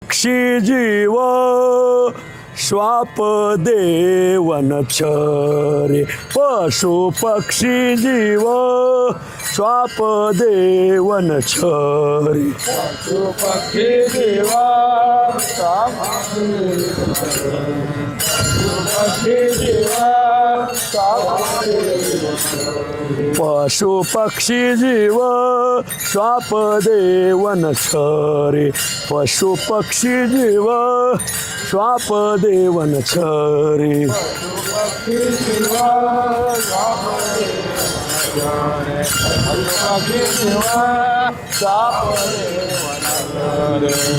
पक्षी जीव श्वाप देवनचरे पशु पक्षी जीव श्वाप देवनचरे पशु पक्षी जीव पशु पक्षी जीव श्वाप देवनचरे पशु पक्षी जीव श्वाप देवनचरे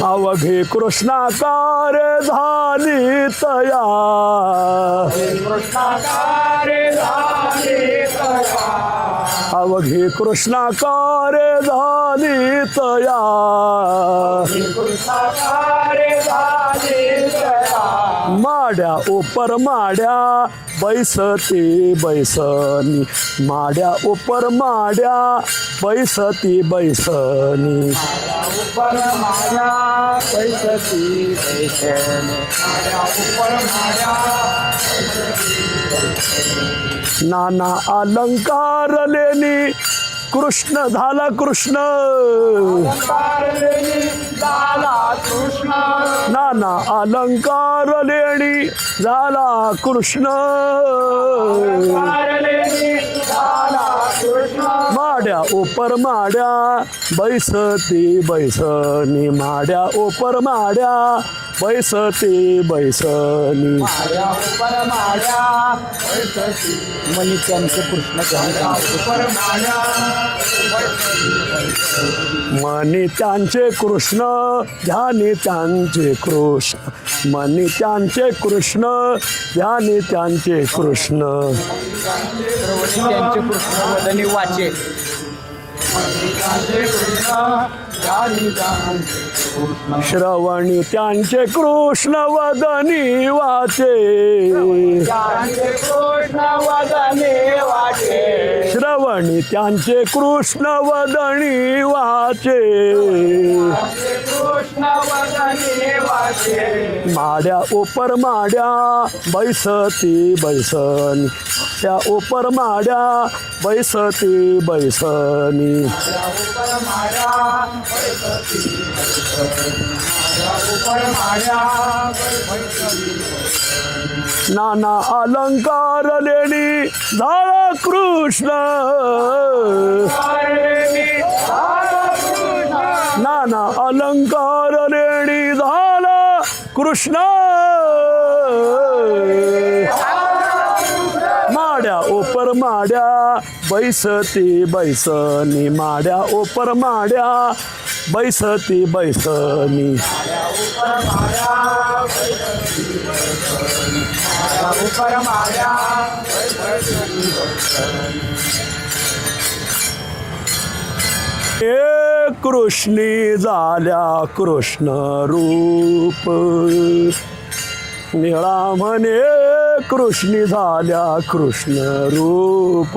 अवघे कृष्णाकार झाली तया अवघे कृष्णाकार झाली तया माड्या उपर माड्या बैसती बैसनी माड्या उपर माड्या बैसती बैसनी नाना अलंकार लेनी कृष्ण झाला कृष्ण नाना अलंकार लेणी झाला कृष्ण माड्या उपर माड्या बैसती बैसनी माड्या उपर माड्या बैसती बैसनी मनी त्यांचे कृष्ण मनी त्यांचे कृष्ण ध्यानी त्यांचे कृष्ण मनी त्यांचे कृष्ण ध्यानी त्यांचे कृष्ण त्यांचे कृष्ण वदनी वाचे श्रवणी त्यांचे कृष्ण वदनी वाचे श्रवणी त्यांचे कृष्ण वदनी वाचे माड्या उपर माड्या बैसती बैसनी त्या उपर माड्या बैसती बैसनी नाना अलंकार लेणी झाला कृष्ण नाना अलंकार लेणी झाला कृष्ण माड्या उपर माड्या बैसती बैसनी माड्या उपर माड्या बैसती बैसनी हे कृष्णी झाल्या कृष्ण रूप निळा म्हणे कृष्णी झाल्या कृष्ण रूप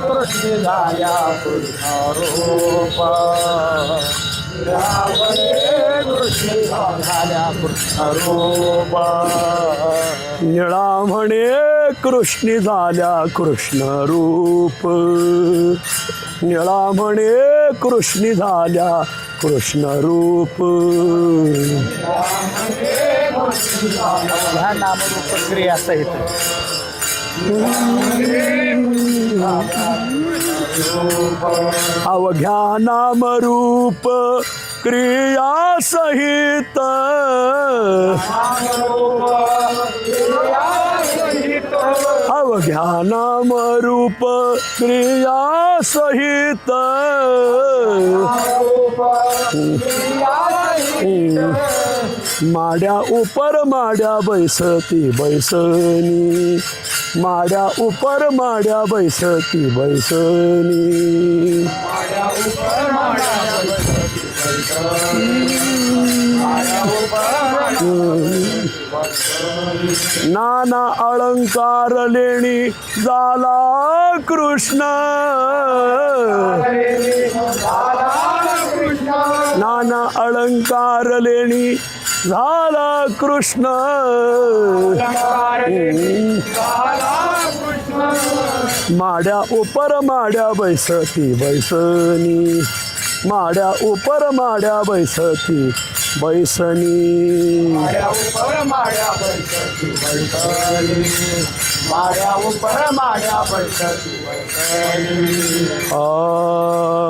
कृष्ण झाल्या कृष्ण रूप कृष्ण झाल्या कृष्ण रूप निळा म्हणे कृष्णी झाल्या कृष्ण रूप निळा म्हणे कृष्णी झाल्या कृष्ण रूप ह्या नामरूप क्रिया सहित अवघ्या नामरूप क्रिया सहित अवघ्या नामरूप क्रिया सहित माड्या उपर माड्या बैसती बैसनी माड्या उपर माड्या बैसती बैसनी नाना अलंकार लेणी झाला कृष्ण नाना अलंकार लेणी झाला कृष्ण माड्या उपर माड्या बैसती बैसनी माड्या उपर माड्या बैसती बैसनी माड्या उपर माड्या बैसती बैसली माड्या उपर माड्या बैसती बैसली आ